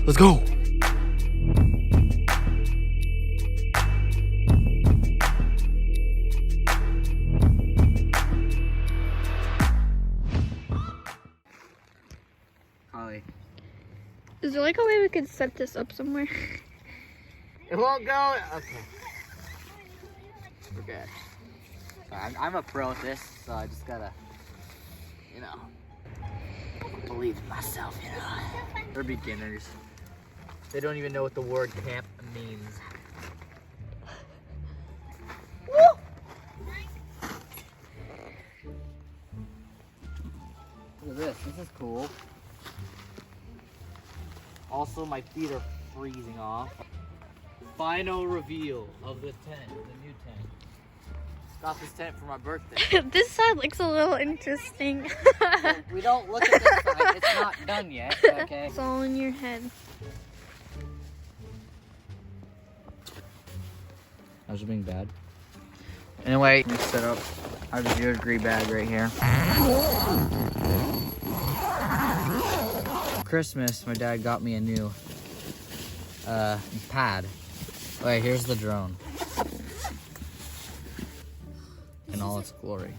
Let's go. Holly. Is there like a way we could set this up somewhere? It won't go. Okay. We're good. I'm a pro at this, so I just gotta, you know, believe in myself, you know. They're beginners. They don't even know what the word camp means. Woo! Look at this. This is cool. Also, my feet are freezing off. Final reveal of the tent, the new tent. Got this tent for my birthday. This side looks a little interesting. We don't look at this side. It's not done yet, okay? It's all in your head. I was being bad. Anyway, let me set up our 0 degree bag right here. Christmas, my dad got me a new pad. Wait, here's the drone. In all its glory.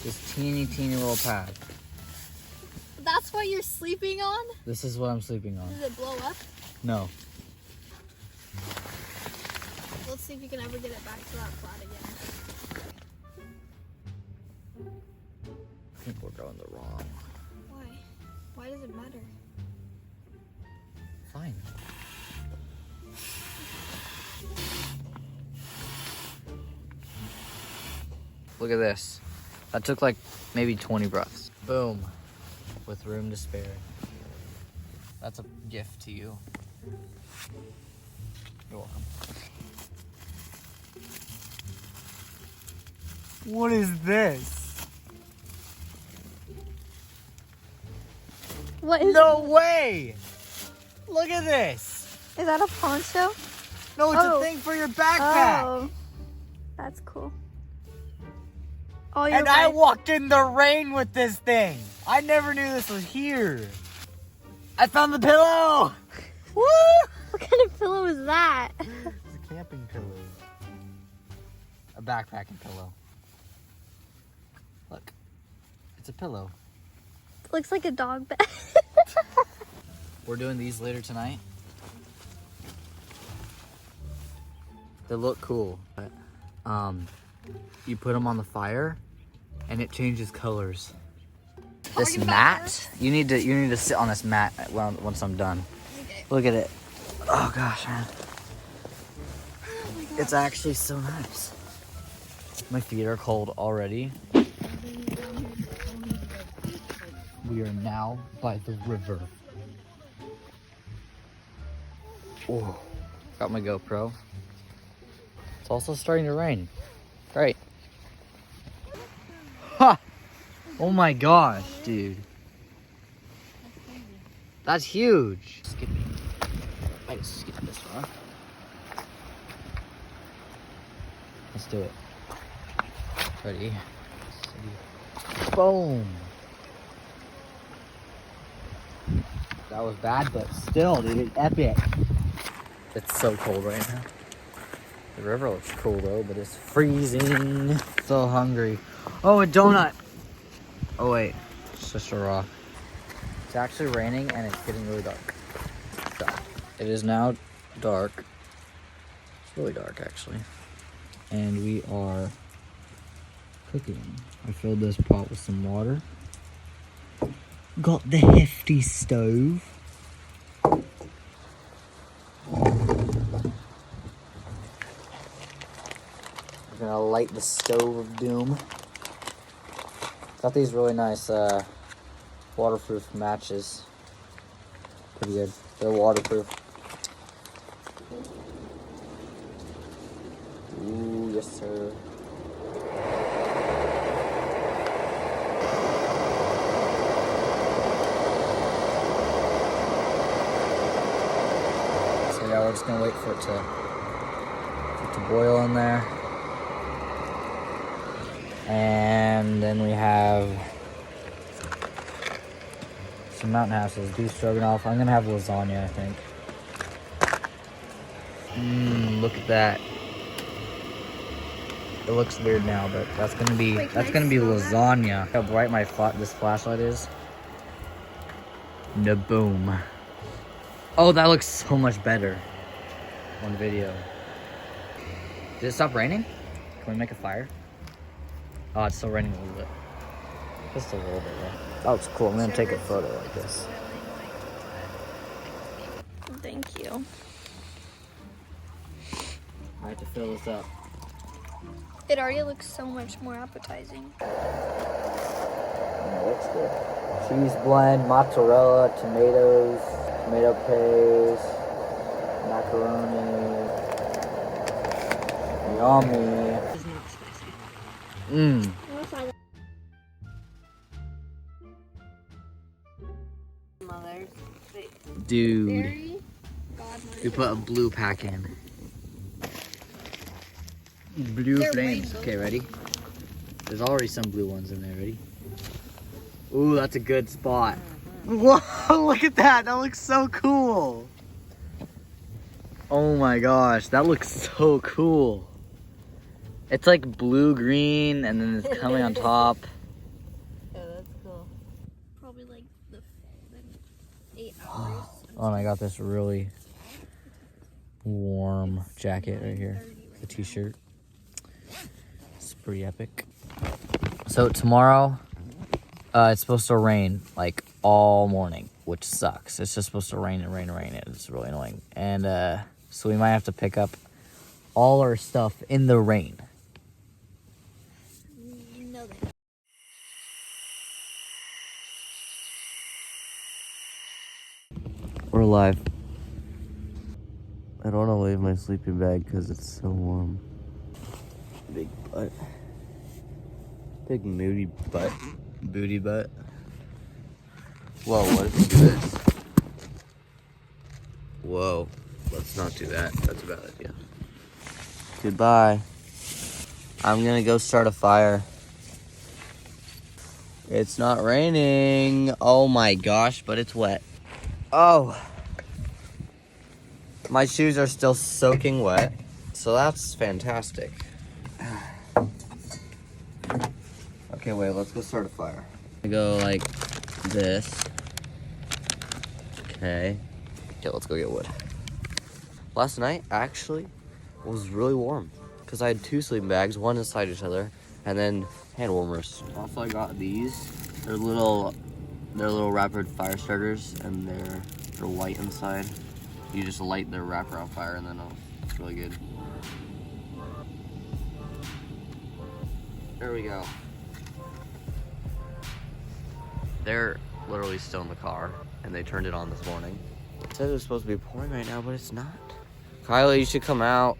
This teeny little pad. That's what you're sleeping on? This is what I'm sleeping on. Does it blow up? No. Let's see if you can ever get it back to that flat again. I think we're going the wrong. Why? Why does it matter? Fine. Look at this. That took like maybe 20 breaths. Boom. With room to spare. That's a gift to you. You're welcome. What is this? What is No way! Look at this! Is that a poncho? No, it's Oh. a thing for your backpack! Oh. That's cool. Oh, you're And I right. walked in the rain with this thing. I never knew this was here. I found the pillow. Woo! What kind of pillow is that? It's a camping pillow. A backpacking pillow. Look. It's a pillow. It looks like a dog bed. We're doing these later tonight. They look cool. But, you put them on the fire and it changes colors. This mat, you need to sit on this mat once I'm done. Okay. Look at it. Oh gosh, man. It's actually so nice. My feet are cold already. We are now by the river. Oh, got my GoPro. It's also starting to rain. Great. Ha! Oh my gosh, dude. That's huge. Skipping. I just skip this one. Let's do it. Ready? Boom. That was bad, but still, dude, it's epic. It's so cold right now. The river looks cool though, but it's freezing. So hungry. Oh, a donut. Oh wait, it's just a rock. It's actually raining and it's getting really dark. So, it is now dark. It's really dark actually. And we are cooking. I filled this pot with some water. Got the hefty stove. We're gonna light the stove of doom. Got these really nice waterproof matches. Pretty good. They're waterproof. Ooh, yes sir. So yeah, we're just gonna wait for it to boil in there. And then we have some mountain houses, beef stroganoff. I'm gonna have lasagna, I think. Look at that. It looks weird now, but that's gonna be Wait, can I smell that? lasagna. How bright this flashlight is. The boom. Oh, that looks so much better on video. Did it stop raining? Can we make a fire? Oh, it's still raining a little bit. Just a little bit, though. That looks cool. I'm gonna take a photo like this. Thank you. I have to fill this up. It already looks so much more appetizing. Yeah, looks good. Cheese blend, mozzarella, tomatoes, tomato paste, macaroni. Yummy. It's not spicy. Mmm. Mother. Dude. Very We put a blue pack in. Blue They're flames. rainbow. Okay, ready? There's already some blue ones in there. Ready? Ooh, that's a good spot. Whoa, look at that. That looks so cool. Oh my gosh, that looks so cool. It's like blue-green, and then it's coming on top. Yeah, that's cool. Probably like the 8 hours. Oh, and I got this really warm jacket right here. The t-shirt. It's pretty epic. So tomorrow, it's supposed to rain like all morning, which sucks. It's just supposed to rain and rain and rain. It's really annoying. And so we might have to pick up all our stuff in the rain. No, they don't. We're live. I don't want to leave my sleeping bag because it's so warm. Big butt. Big moody butt. Booty butt. Whoa, what if we do this? Whoa, let's not do that. That's a bad idea. Goodbye. I'm gonna go start a fire. It's not raining. Oh my gosh, but it's wet. Oh. My shoes are still soaking wet, so that's fantastic. Okay, wait, let's go start a fire. I go like this. Okay. Okay, let's go get wood. Last night, actually, was really warm because I had 2 sleeping bags, one inside each other, and then hand warmers. Also, I got these. They're little rapid fire starters, and they're white inside. You just light their wrapper on fire, and then it's really good. There we go. They're literally still in the car, and they turned it on this morning. It says it's supposed to be pouring right now, but it's not. Kylie, you should come out.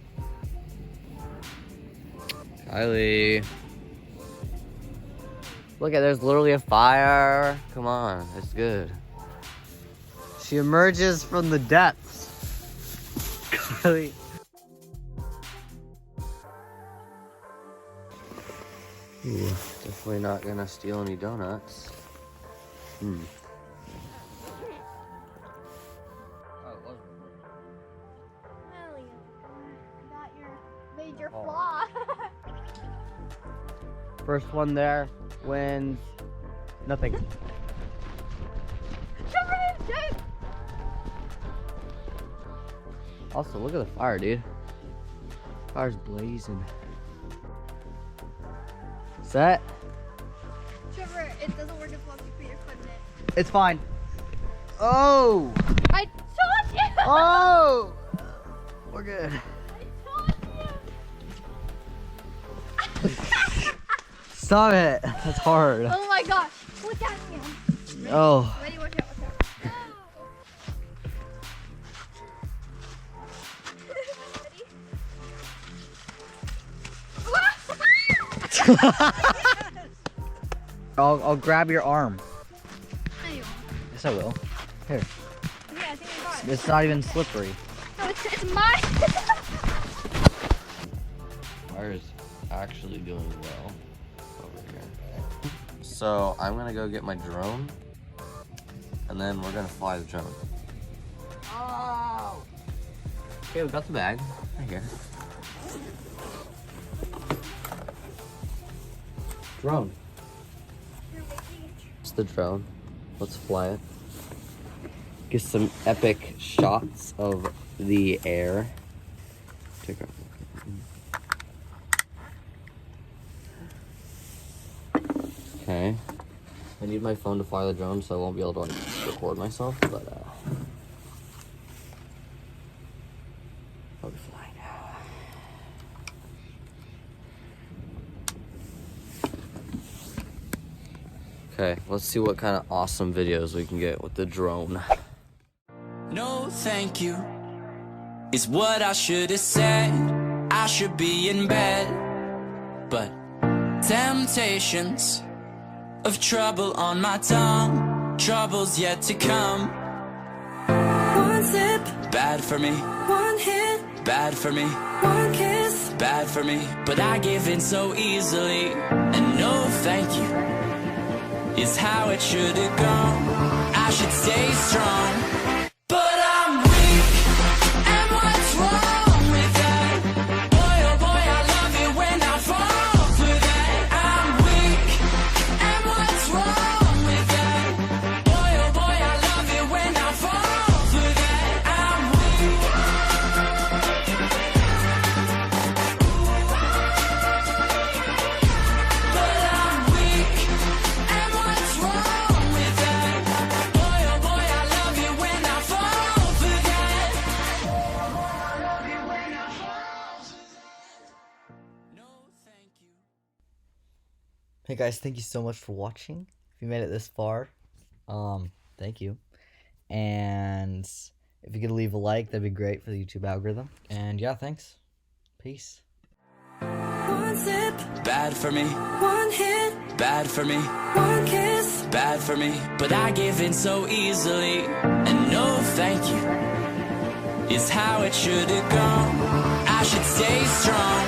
Kylie. Look at, there's literally a fire. Come on, it's good. She emerges from the depths. Kylie. Ooh, definitely not gonna steal any donuts. Ellie, got your major flaw. First one there wins nothing. Also, look at the fire, dude. Fire's blazing. Set. Trevor, it doesn't work as well if you put your foot in it. It's fine. Oh! I told you! Oh! We're good. Stop it. That's hard. Oh my gosh. Look at me. Oh. Ready, watch out, watch out. I'll grab your arm. No, you won't. Yes, I will. Here. Yeah, I think I got it. It's not even slippery. No, it's mine. Fire is actually doing well over here. So I'm gonna go get my drone, and then we're gonna fly the drone. Oh! Okay, we got the bag right here. Drone. It's the drone. Let's fly it. Get some epic shots of the air. Take a Okay. I need my phone to fly the drone, so I won't be able to like, record myself, but I'll be flying. Okay, let's see what kind of awesome videos we can get with the drone. No, thank you, is what I should have said. I should be in bed, but temptations of trouble on my tongue, troubles yet to come. One sip, bad for me. One hit, bad for me. One kiss, bad for me. But I give in so easily, and no thank you is how it should have gone. I should stay strong, but I'm weak, and what's wrong with that? Boy, oh boy, I love it when I fall for that. I'm weak, and what's wrong with that? Boy, oh boy, I love it when I fall for that. I'm weak, but I'm weak, and what's wrong with that? Boy, oh boy, I love it when I fall for that. No, thank you. Hey guys, thank you so much for watching. If you made it this far, thank you. And if you could leave a like, that'd be great for the YouTube algorithm. And yeah, thanks. Peace. One sip, bad for me. One hit, bad for me. One kiss, bad for me. But I give in so easily, and no thank you is how it should have gone. I should stay strong,